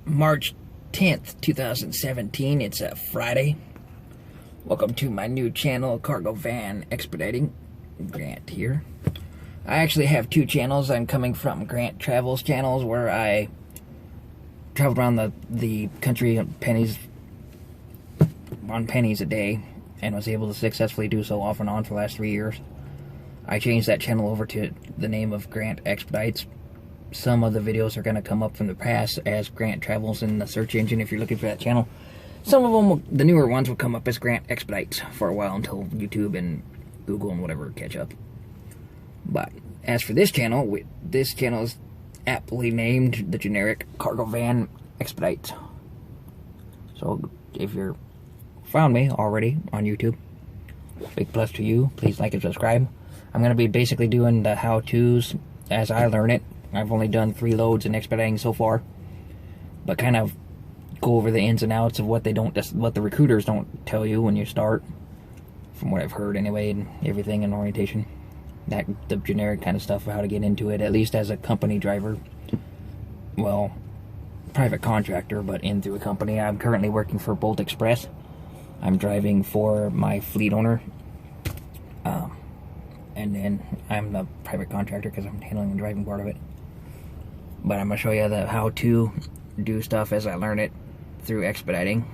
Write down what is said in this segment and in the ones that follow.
March 10th, 2017. It's a Friday. Welcome to my new channel, Cargo Van Expediting. Grant here. I actually have two channels. I'm coming from Grant Travels channels, where I traveled around the country on pennies a day, and was able to successfully do so off and on for the last 3 years. I changed that channel over to the name of Grant Expedites. Some of the videos are going to come up from the past as Grant Travels in the search engine if you're looking for that channel. Some of them, the newer ones, will come up as Grant Expedites for a while until YouTube and Google and whatever catch up. But as for this channel is aptly named the generic Cargo Van Expedites. So if you're found me already on YouTube, big plus to you. Please like and subscribe. I'm going to be basically doing the how-tos as I learn it. I've only done 3 loads in expediting so far, but kind of go over the ins and outs of what the recruiters don't tell you when you start, from what I've heard anyway, and everything in orientation. The generic kind of stuff of how to get into it, at least as a company driver. Well, private contractor, but in through a company. I'm currently working for Bolt Express. I'm driving for my fleet owner. And then I'm the private contractor because I'm handling the driving part of it. But I'm going to show you how to do stuff as I learn it through expediting.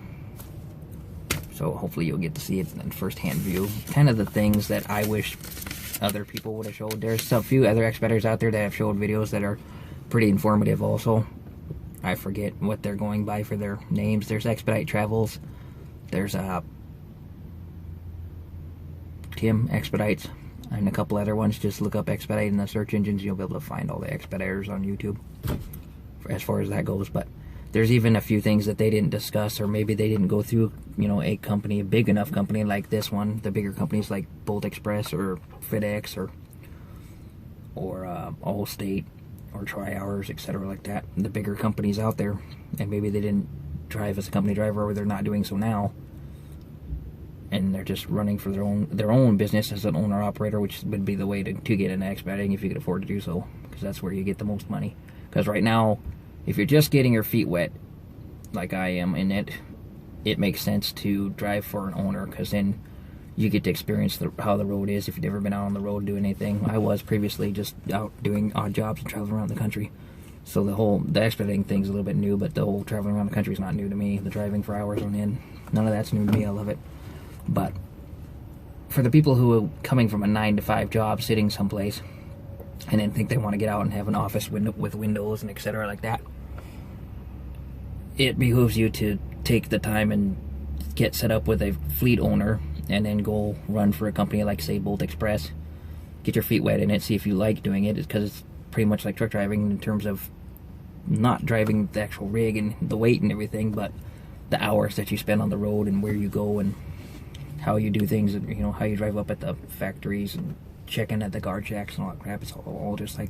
So hopefully you'll get to see it in first-hand view. Kind of the things that I wish other people would have showed. There's a few other expediters out there that have showed videos that are pretty informative also. I forget what they're going by for their names. There's Expedite Travels. There's Tim Expedites. And a couple other ones. Just look up Expedite in the search engines. You'll be able to find all the expeditors on YouTube as far as that goes. But there's even a few things that they didn't discuss, or maybe they didn't go through, a company, a big enough company like this one. The bigger companies like Bolt Express or FedEx or Allstate or Tri-Hours, etc. like that. The bigger companies out there. And maybe they didn't drive as a company driver, or they're not doing so now. And they're just running for their own business as an owner-operator, which would be the way to get into expediting if you could afford to do so, because that's where you get the most money. Because right now, if you're just getting your feet wet, like I am in it, it makes sense to drive for an owner, because then you get to experience how the road is if you've never been out on the road doing anything. I was previously just out doing odd jobs and traveling around the country. So the expediting thing's a little bit new, but the whole traveling around the country is not new to me. The driving for hours on end, none of that's new to me. I love it. But for the people who are coming from a 9-to-5 job, sitting someplace, and then think they want to get out and have an office with windows and etc. like that, it behooves you to take the time and get set up with a fleet owner, and then go run for a company like, say, Bolt Express. Get your feet wet in it, see if you like doing it, because it's pretty much like truck driving in terms of not driving the actual rig and the weight and everything, but the hours that you spend on the road and where you go and how you do things, and how you drive up at the factories and checking at the guard shacks and all that crap. It's all just like,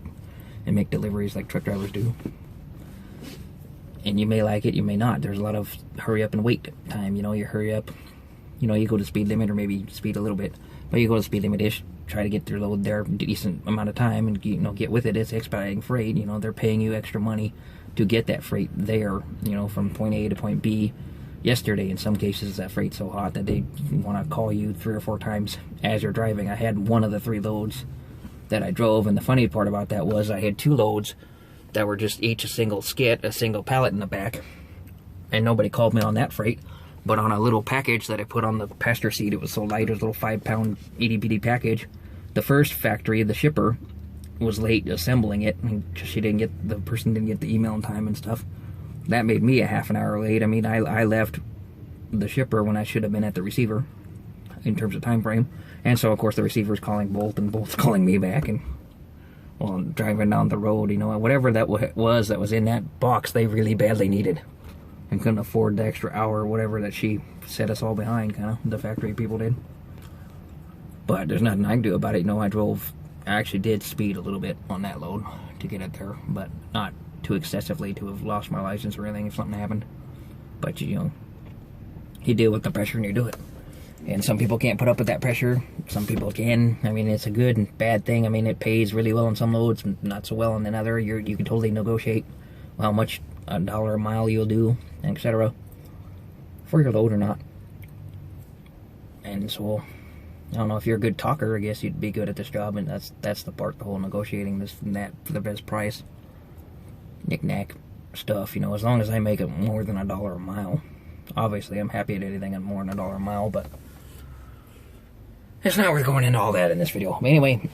and make deliveries like truck drivers do. And you may like it, you may not. There's a lot of hurry up and wait time. You hurry up, you go to speed limit, or maybe speed a little bit, but you go to speed limit-ish, try to get your load there a decent amount of time, and get with it. It's expediting freight. They're paying you extra money to get that freight there, from point A to point B. Yesterday, in some cases, that freight's so hot that they want to call you 3 or 4 times as you're driving. I had one of the 3 loads that I drove, and the funny part about that was I had 2 loads that were just each a single skit, a single pallet in the back, and nobody called me on that freight. But on a little package that I put on the passenger seat, it was so light, it was a little 5-pound itty-bitty package. The first factory, the shipper, was late assembling it, and the person didn't get the email in time and stuff. That made me a half an hour late. I mean, I left the shipper when I should have been at the receiver in terms of time frame. And so, of course, the receiver's calling Bolt, and Bolt's calling me back. And, well, I'm driving down the road, whatever that was in that box, they really badly needed. And couldn't afford the extra hour or whatever that she set us all behind, kind of, the factory people did. But there's nothing I can do about it. I actually did speed a little bit on that load to get it there, but not too excessively to have lost my license or anything if something happened. But you deal with the pressure and you do it. And some people can't put up with that pressure. Some people can. I mean, it's a good and bad thing. I mean, it pays really well on some loads, not so well on another. You can totally negotiate how much $1 a mile you'll do, etc. for your load or not. And so, I don't know, if you're a good talker, I guess you'd be good at this job, and that's the part, the whole negotiating this and that for the best price, knick-knack stuff, you know, as long as I make it more than $1 a mile. Obviously, I'm happy at anything at more than $1 a mile, but it's not worth going into all that in this video. But anyway,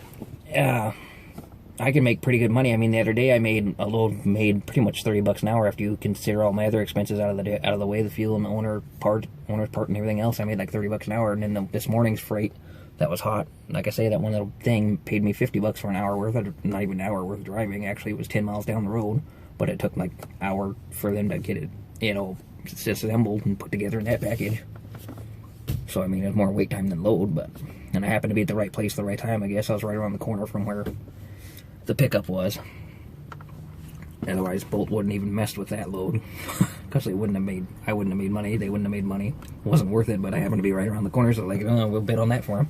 I can make pretty good money. I mean, the other day I made a load, made pretty much $30 an hour after you consider all my other expenses out of the way, the fuel and the owner's part and everything else. I made like $30 an hour, and then this morning's freight that was hot, like I say, that one little thing paid me $50 for an hour worth of, not even an hour worth of driving. Actually, it was 10 miles down the road, but it took like an hour for them to get it, you know, assembled and put together in that package. So I mean, it was more wait time than load, but, and I happened to be at the right place at the right time. I guess I was right around the corner from where the pickup was. Otherwise, Bolt wouldn't even messed with that load, because I wouldn't have made money. They wouldn't have made money. It wasn't worth it, but I happened to be right around the corner, so like, oh, we'll bid on that for them.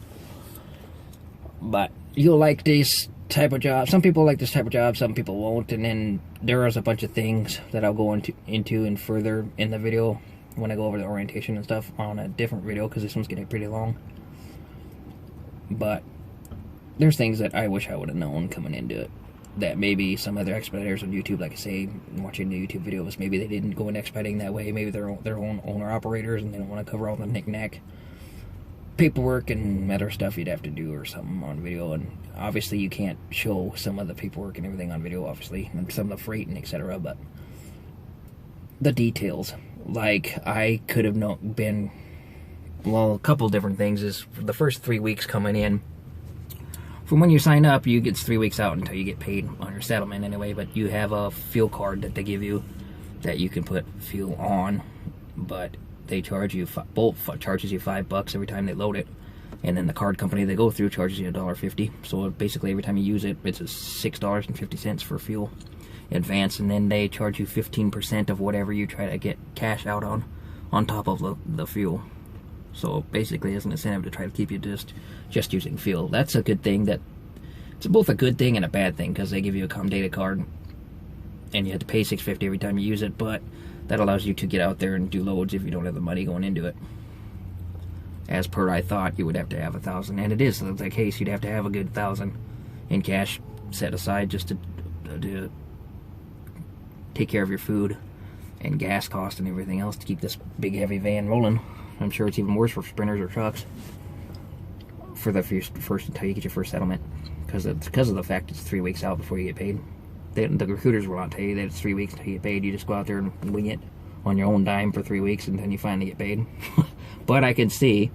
But you'll like this type of job. Some people like this type of job, some people won't, and then there is a bunch of things that I'll go into and further in the video when I go over the orientation and stuff on a different video, because this one's getting pretty long. But there's things that I wish I would have known coming into it, that maybe some other expediters on YouTube, like I say, watching the YouTube videos, maybe they didn't go in expediting that way. Maybe they're their own owner-operators, and they don't want to cover all the knick-knack paperwork and other stuff you'd have to do or something on video. And obviously you can't show some of the paperwork and everything on video, obviously, and some of the freight and etc. But the details, like I could have been, well, a couple different things is the first 3 weeks coming in. From when you sign up, you get 3 weeks out until you get paid on your settlement anyway, but you have a fuel card that they give you that you can put fuel on, but they charge you, Bolt charges you $5 every time they load it, and then the card company they go through charges you $1.50. So basically every time you use it, it's $6.50 for fuel advance, and then they charge you 15% of whatever you try to get cash out on top of the fuel. So basically it's an incentive to try to keep you just using fuel. That's a good thing. It's both a good thing and a bad thing, because they give you a data card and you have to pay $6.50 every time you use it, but that allows you to get out there and do loads if you don't have the money going into it. As per I thought, you would have to have 1,000, and it is the case. You'd have to have a good 1,000 in cash set aside just to take care of your food and gas cost and everything else to keep this big heavy van rolling. I'm sure it's even worse for sprinters or trucks for the first until you get your first settlement, because of the fact it's 3 weeks out before you get paid. The recruiters will not tell you that it's 3 weeks until you get paid. You just go out there and wing it on your own dime for 3 weeks, and then you finally get paid. But I can see,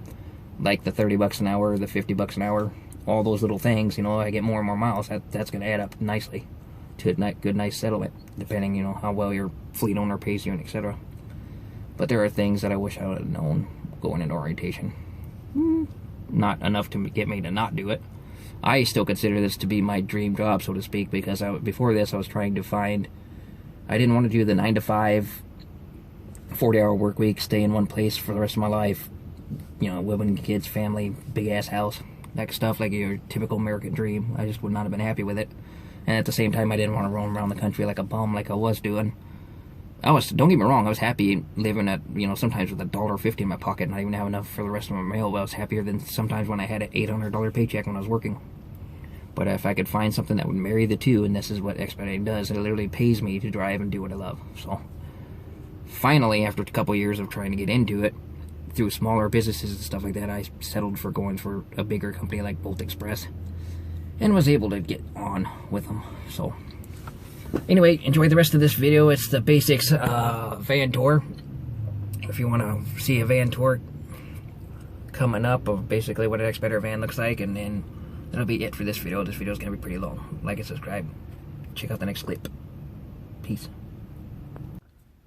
like the $30 an hour, the $50 an hour, all those little things, you know, I get more and more miles, that's going to add up nicely to a good, nice settlement, depending, you know, how well your fleet owner pays you and etc. But there are things that I wish I would have known going into orientation. Not enough to get me to not do it. I still consider this to be my dream job, so to speak, because before this I was trying to find, I didn't want to do the 9 to 5, 40-hour work week, stay in one place for the rest of my life, you know, women, kids, family, big-ass house, that stuff, like your typical American dream. I just would not have been happy with it. And at the same time, I didn't want to roam around the country like a bum like I was doing. Don't get me wrong, I was happy living at, you know, sometimes with $1.50 in my pocket and not even have enough for the rest of my meal, but I was happier than sometimes when I had an $800 paycheck when I was working. But if I could find something that would marry the two, and this is what expediting does, it literally pays me to drive and do what I love. So, finally, after a couple years of trying to get into it, through smaller businesses and stuff like that, I settled for going for a bigger company like Bolt Express, and was able to get on with them. So, anyway, enjoy the rest of this video. It's the basics van tour. If you want to see a van tour coming up of basically what an expediter van looks like, and then that'll be it for this video. This video is going to be pretty long. Like and subscribe. Check out the next clip. Peace.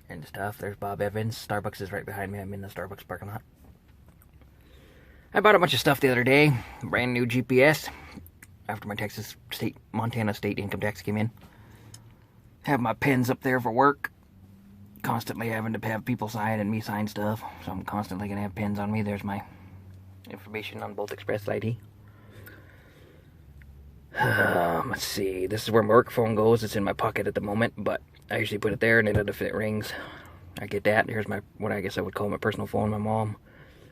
And stuff. There's Bob Evans. Starbucks is right behind me. I'm in the Starbucks parking lot. I bought a bunch of stuff the other day. Brand new GPS. After my Montana state income tax came in. Have my pens up there for work. Constantly having to have people sign and me sign stuff. So I'm constantly going to have pens on me. There's my information on Bolt Express ID. Let's see. This is where my work phone goes. It's in my pocket at the moment, but I usually put it there, and then if it rings, I get that. Here's my, what I guess I would call my personal phone. My mom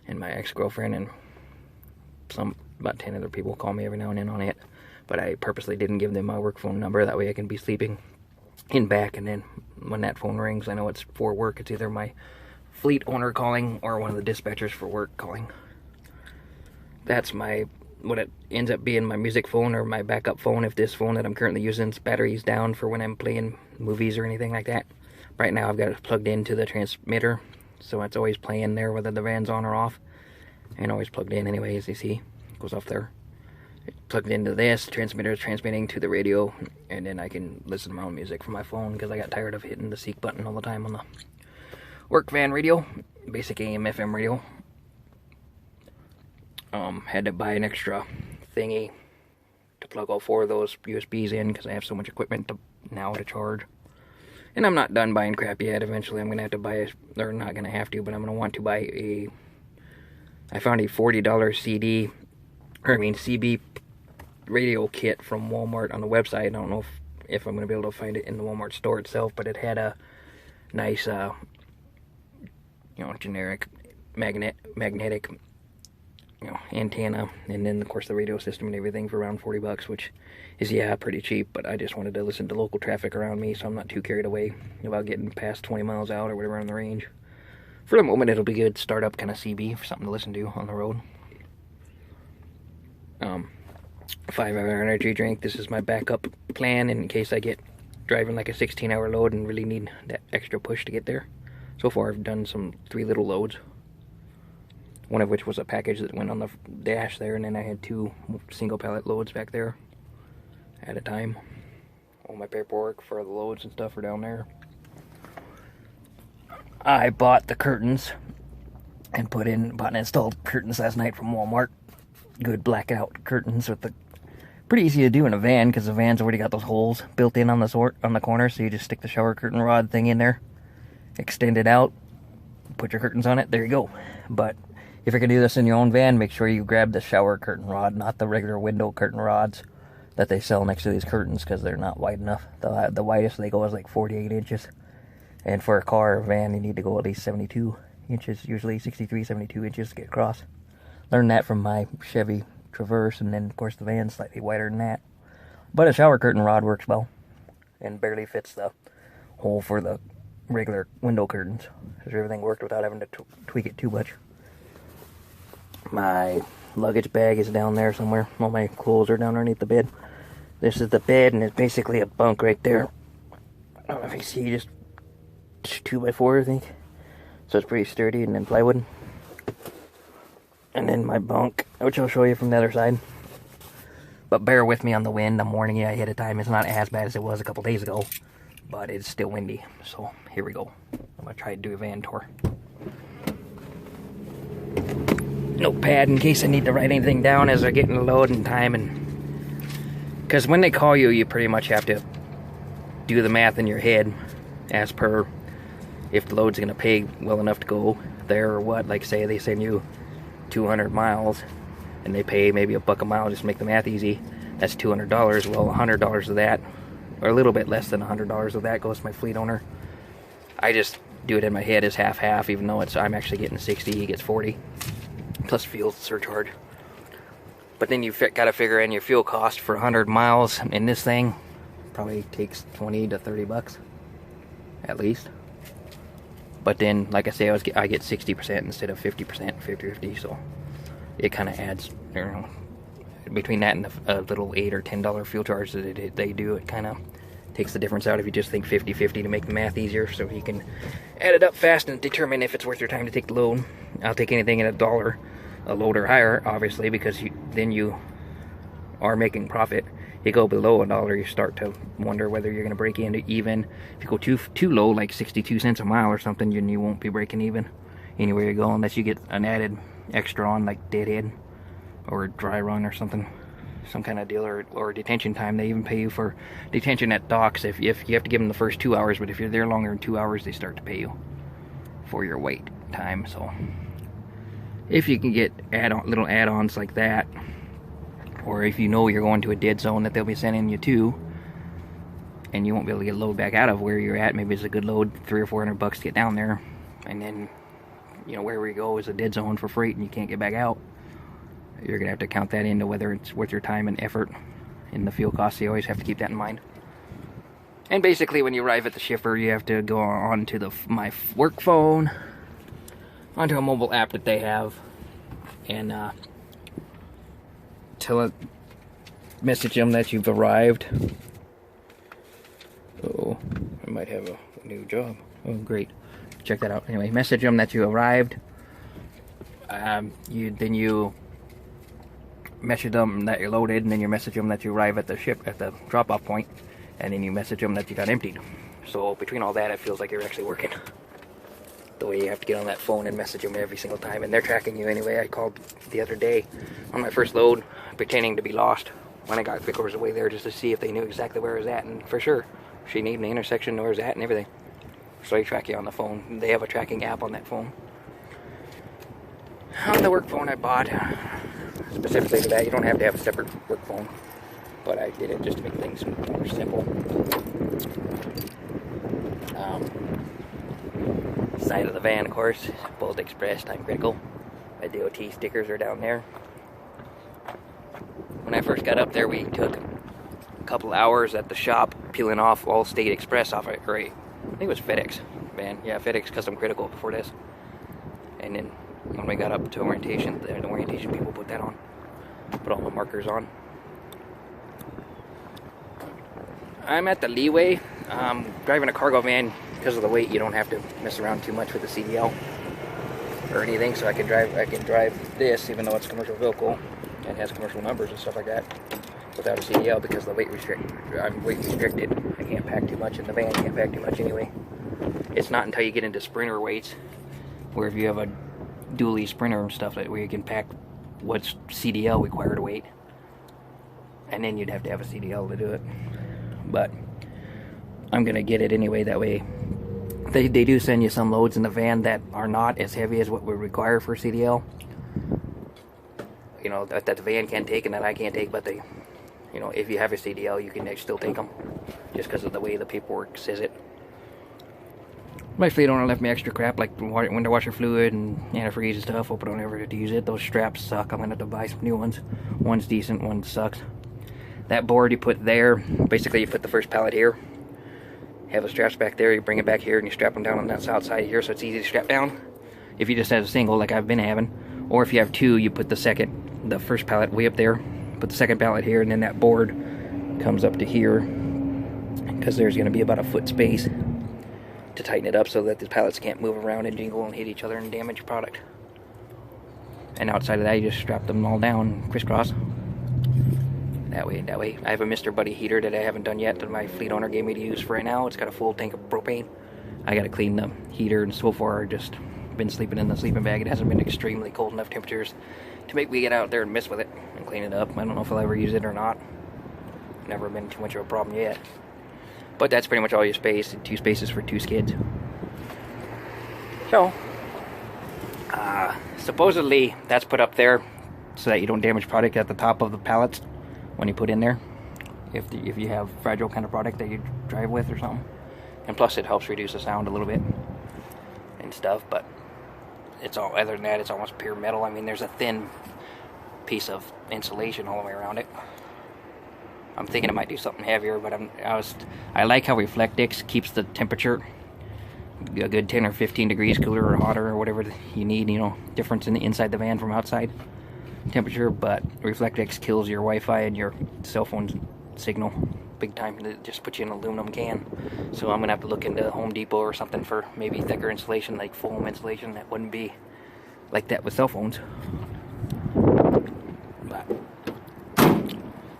and my ex-girlfriend and about 10 other people call me every now and then on it. But I purposely didn't give them my work phone number. That way I can be sleeping in back, and then when that phone rings, I know it's for work. It's either my fleet owner calling or one of the dispatchers for work calling. That's what it ends up being, my music phone or my backup phone if this phone that I'm currently using's battery's down for when I'm playing movies or anything like that. Right now I've got it plugged into the transmitter, so it's always playing there whether the van's on or off, and always plugged in anyway, as you see. It goes off there. It's plugged into this, transmitter is transmitting to the radio, and then I can listen to my own music from my phone because I got tired of hitting the seek button all the time on the work van radio, basic AM FM radio. Had to buy an extra thingy to plug all 4 of those USBs in because I have so much equipment now to charge. And I'm not done buying crap yet. Eventually I'm going to have to buy, or not going to have to, but I'm going to want to buy I found a $40 CB radio kit from Walmart on the website. I don't know if I'm going to be able to find it in the Walmart store itself, but it had a nice, generic magnetic antenna, and then of course the radio system and everything for around $40, which is, yeah, pretty cheap. But I just wanted to listen to local traffic around me, so I'm not too carried away about getting past 20 miles out or whatever on the range. For the moment, it'll be good startup kind of CB for something to listen to on the road. 5-hour energy drink. This is my backup plan in case I get driving like a 16-hour load and really need that extra push to get there. So far I've done 3 little loads, one of which was a package that went on the dash there, and then I had 2 single pallet loads back there at a time. All my paperwork for the loads and stuff are down there. I bought the curtains and bought and installed curtains last night from Walmart. Good blackout curtains with the, pretty easy to do in a van because the van's already got those holes built in on the corner, so you just stick the shower curtain rod thing in there, extend it out, put your curtains on it, there you go. But if you're going to do this in your own van, make sure you grab the shower curtain rod, not the regular window curtain rods that they sell next to these curtains, because they're not wide enough. The widest they go is like 48 inches. And for a car or van, you need to go at least 72 inches, usually 63, 72 inches to get across. Learned that from my Chevy Traverse, and then of course the van's slightly wider than that. But a shower curtain rod works well, and barely fits the hole for the regular window curtains. Because everything worked without having to tweak it too much. My luggage bag is down there somewhere. All my clothes are down underneath the bed. This is the bed, and it's basically a bunk right there. I don't know if you see, just 2x4, I think. So it's pretty sturdy, and then plywood. And then my bunk, which I'll show you from the other side. But bear with me on the wind. I'm warning you ahead of time. It's not as bad as it was a couple days ago, but it's still windy. So here we go. I'm going to try to do a van tour. Notepad in case I need to write anything down as I get in the load and time. And because when they call you, you pretty much have to do the math in your head as per if the load's going to pay well enough to go there or what. Like say they send you 200 miles and they pay maybe $1 a mile, just make the math easy. That's $200. Well, $100 of that, or a little bit less than $100 of that, goes to my fleet owner. I just do it in my head as half-half, even though I'm actually getting 60, he gets 40, plus fuel surcharge. But then you've got to figure in your fuel cost for 100 miles in this thing. Probably takes 20 to 30 bucks at least. But then, like I say, I get 60% instead of 50%, 50-50, so it kind of adds, between that and a little $8 or $10 fuel charge that they do, it kind of takes the difference out if you just think 50-50 to make the math easier, so you can add it up fast and determine if it's worth your time to take the load. I'll take anything at $1 a load or higher, obviously, because then you are making profit. You go below $1, you start to wonder whether you're going to break even. If you go too low, like 62 cents a mile or something, then you won't be breaking even anywhere you go, unless you get an added extra on, like deadhead or dry run or something, some kind of deal, or detention time. They even pay you for detention at docks if you have to give them the first 2 hours, but if you're there longer than 2 hours, they start to pay you for your wait time. So if you can get little add-ons like that, or if you know you're going to a dead zone that they'll be sending you to, and you won't be able to get a load back out of where you're at. Maybe it's a good load, $300 or $400 to get down there, and then, you know, wherever you go is a dead zone for freight and you can't get back out. You're gonna have to count that into whether it's worth your time and effort in the fuel costs. You always have to keep that in mind. And basically, when you arrive at the shipper, you have to go on to my work phone, onto a mobile app that they have, and message them that you've arrived. Oh, I might have a new job. Oh, great. Check that out. Anyway, message them that you arrived. Then you message them that you're loaded, and then you message them that you arrive at the drop-off point, and then you message them that you got emptied. So between all that, it feels like you're actually working. The way you have to get on that phone and message them every single time, and they're tracking you anyway. I called the other day on my first load, pretending to be lost when I got 3 quarters of the way there, just to see if they knew exactly where I was at, and for sure, she named the intersection, where I was at, and everything. So they track you on the phone. They have a tracking app on that phone. On the work phone I bought, specifically for that, you don't have to have a separate work phone, but I did it just to make things more simple. Side of the van, of course, Bolt Express, time critical. My DOT stickers are down there. When I first got up there, we took a couple hours at the shop peeling off all State Express off it, or I think it was FedEx van. Yeah, FedEx Custom Critical before this. And then when we got up to orientation, the orientation people put that on. Put all the markers on. I'm at the leeway. Driving a cargo van, because of the weight, you don't have to mess around too much with the CDL or anything, so I can drive this, even though it's a commercial vehicle and has commercial numbers and stuff like that, without a CDL, because I'm weight restricted. I can't pack too much in the van, can't pack too much anyway. It's not until you get into Sprinter weights, where if you have a dually Sprinter and stuff, where you can pack what's CDL required weight, and then you'd have to have a CDL to do it. But I'm gonna get it anyway. That way, they do send you some loads in the van that are not as heavy as what we require for CDL. You know, that the van can't take and that I can't take, but they, you know, if you have a CDL, you can still take them, just because of the way the paperwork says it. My fleet owner left me extra crap like window washer fluid and antifreeze and stuff. Hope I don't ever have to use it. Those straps suck. I'm gonna have to buy some new ones. One's decent, one sucks. That board you put there, basically you put the first pallet here, have the straps back there, you bring it back here, and you strap them down on that outside here, so it's easy to strap down. If you just have a single, like I've been having, or if you have two, you put the first pallet way up there, put the second pallet here, and then that board comes up to here, because there's going to be about a foot space to tighten it up so that the pallets can't move around and jingle and hit each other and damage your product. And outside of that, you just strap them all down, crisscross. That way. I have a Mr. Buddy heater that I haven't done yet that my fleet owner gave me to use for right now. It's got a full tank of propane. I got to clean the heater, and so far I've just been sleeping in the sleeping bag. It hasn't been extremely cold enough temperatures to make me get out there and mess with it and clean it up. I don't know if I'll ever use it or not. Never been too much of a problem yet. But that's pretty much all your space. 2 spaces for 2 skids. So, supposedly that's put up there so that you don't damage product at the top of the pallets when you put in there, if you have fragile kind of product that you drive with or something. And plus it helps reduce the sound a little bit and stuff, but it's all, other than that, it's almost pure metal. I mean, there's a thin piece of insulation all the way around it. I'm thinking I might do something heavier, but I like how Reflectix keeps the temperature a good 10 or 15 degrees cooler or hotter or whatever you need, you know, difference in the inside the van from outside temperature. But Reflectix kills your Wi-Fi and your cell phone signal big time. It just puts you in an aluminum can. So I'm gonna have to look into Home Depot or something for maybe thicker insulation, like foam insulation that wouldn't be like that with cell phones. But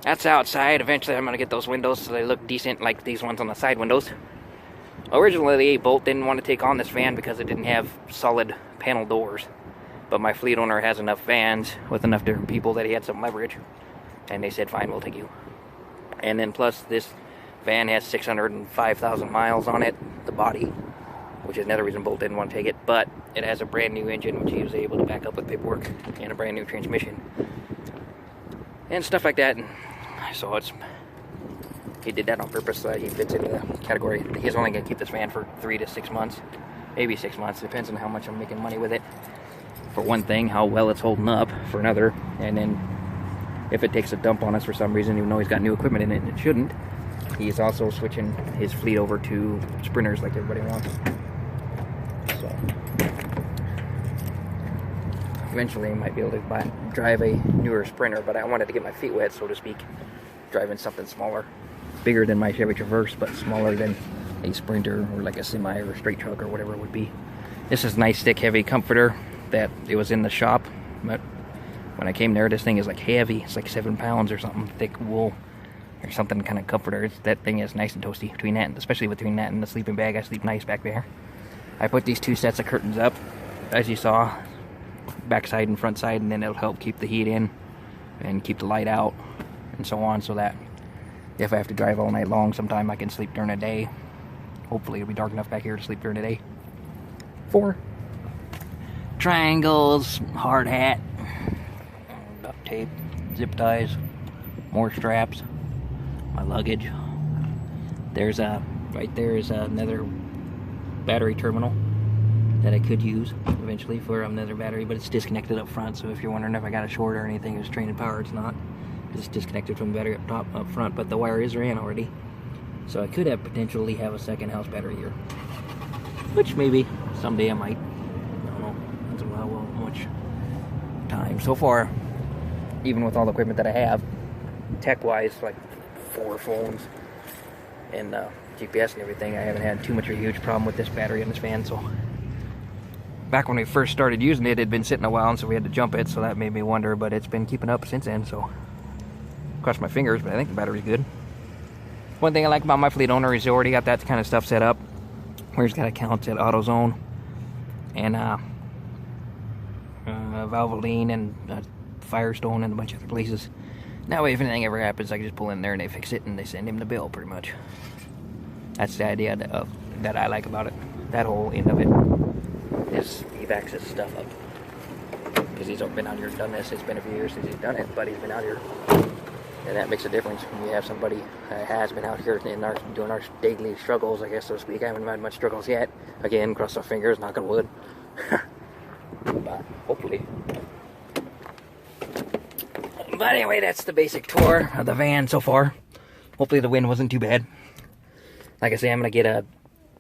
that's outside. Eventually I'm gonna get those windows so they look decent like these ones on the side windows. Originally Bolt didn't want to take on this van because it didn't have solid panel doors, but my fleet owner has enough vans with enough different people that he had some leverage, and they said fine, we'll take you. And then plus this van has 605,000 miles on it, the body, which is another reason Bolt didn't want to take it. But it has a brand new engine, which he was able to back up with paperwork, and a brand new transmission and stuff like that. And so it's he did that on purpose so that he fits into the category. He's only going to keep this van for 3 to 6 months, maybe 6 months. Depends on how much I'm making money with it. For one thing, how well it's holding up. For another, and then if it takes a dump on us for some reason, even though he's got new equipment in it and it shouldn't, he's also switching his fleet over to Sprinters like everybody wants. So eventually I might be able to drive a newer Sprinter, but I wanted to get my feet wet, so to speak, driving something smaller, bigger than my Chevy Traverse, but smaller than a Sprinter or like a semi or a straight truck or whatever it would be. This is a nice thick heavy comforter that it was in the shop, but when I came there, this thing is like heavy. It's like 7 pounds or something, thick wool or something kind of comforter. That thing is nice and toasty between that, especially between that and the sleeping bag. I sleep nice back there. I put these 2 sets of curtains up, as you saw, back side and front side, and then it'll help keep the heat in and keep the light out and so on, so that if I have to drive all night long sometime, I can sleep during the day. Hopefully it'll be dark enough back here to sleep during the day. 4 triangles, hard hat, duct tape, zip ties, more straps, my luggage. There's right there is another battery terminal that I could use eventually for another battery, but it's disconnected up front, so if you're wondering if I got a short or anything, it's drained power, it's not. It's disconnected from the battery up front, but the wire is ran already. So I could have potentially have a second house battery here, which maybe someday I might. I don't know. Depends on how much time. So far, even with all the equipment that I have, tech-wise, like 4 phones and GPS and everything, I haven't had too much of a huge problem with this battery in this van. So back when we first started using it, it had been sitting a while, and so we had to jump it, so that made me wonder, but it's been keeping up since then, so cross my fingers, but I think the battery's good. One thing I like about my fleet owner is he already got that kind of stuff set up, where he's got accounts at AutoZone and Valvoline and Firestone and a bunch of other places. That way, if anything ever happens, I can just pull in there and they fix it and they send him the bill, pretty much. That's the idea that I like about it. That whole end of it is he backs his stuff up. Because he's been out here and done this. It's been a few years since he's done it, but he's been out here. And that makes a difference when you have somebody that has been out here doing our daily struggles, I guess, so to speak. I haven't had much struggles yet. Again, cross our fingers, knock on wood. But hopefully. But anyway, that's the basic tour of the van so far. Hopefully the wind wasn't too bad. Like I say, I'm going to get a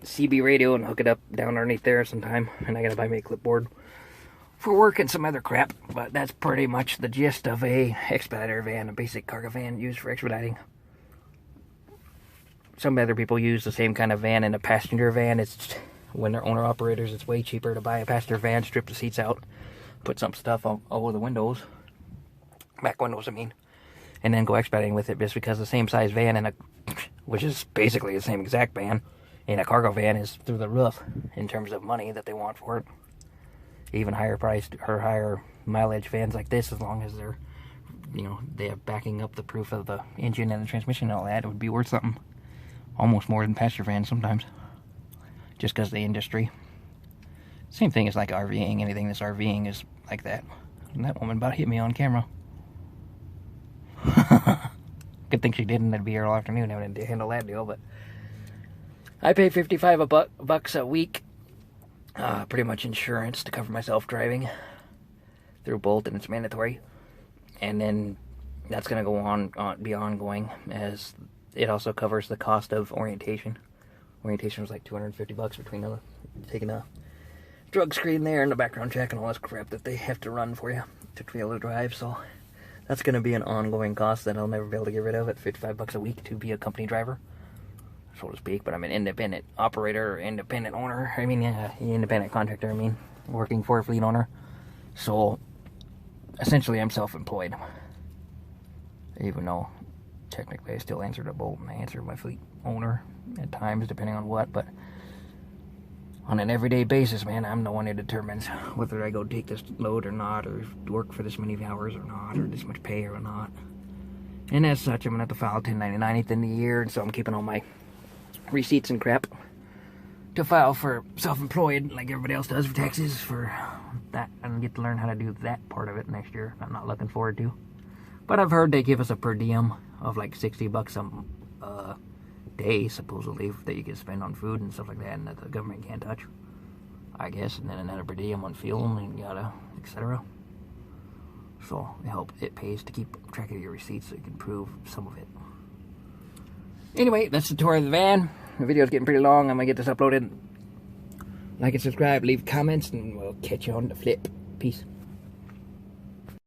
CB radio and hook it up down underneath there sometime. And I got to buy me a clipboard for work and some other crap, but that's pretty much the gist of a expediter van, a basic cargo van used for expediting. Some other people use the same kind of van in a passenger van. It's when they're owner operators, it's way cheaper to buy a passenger van, strip the seats out, put some stuff all over the windows, back windows I mean, and then go expediting with it, just because the same size van which is basically the same exact van, in a cargo van is through the roof in terms of money that they want for it. Even higher priced or higher mileage vans like this, as long as they're, they have backing up the proof of the engine and the transmission and all that, it would be worth something. Almost more than passenger vans sometimes. Just because of the industry. Same thing as like RVing. Anything that's RVing is like that. And that woman about hit me on camera. Good thing she didn't. I'd be here all afternoon having to handle that deal, but I pay $55 a week. Pretty much insurance to cover myself driving through Bolt, and it's mandatory. And then that's going to go on be ongoing, as it also covers the cost of orientation. Orientation was like $250 between taking a drug screen there and the background check and all this crap that they have to run for you to be able to drive. So that's going to be an ongoing cost that I'll never be able to get rid of at $55 a week to be a company driver, so to speak. But I'm an independent operator, independent owner. Independent contractor, working for a fleet owner. So essentially I'm self-employed. Even though technically I still answer to Bolt and I answer my fleet owner at times, depending on what. But on an everyday basis, I'm the one who determines whether I go take this load or not, or work for this many hours or not, or this much pay or not. And as such, I'm going to have to file 1099 at the end of the year, and so I'm keeping all my receipts and crap to file for self-employed like everybody else does for taxes for that, and get to learn how to do that part of it next year. I'm not looking forward to. But I've heard they give us a per diem of like $60 a day, supposedly, that you can spend on food and stuff like that, and that the government can't touch, I guess. And then another per diem on fuel and yada, etc. So it pays to keep track of your receipts so you can prove some of it. Anyway, that's the tour of the van. The video's getting pretty long. I'm gonna get this uploaded. Like and subscribe, leave comments, and we'll catch you on the flip. Peace.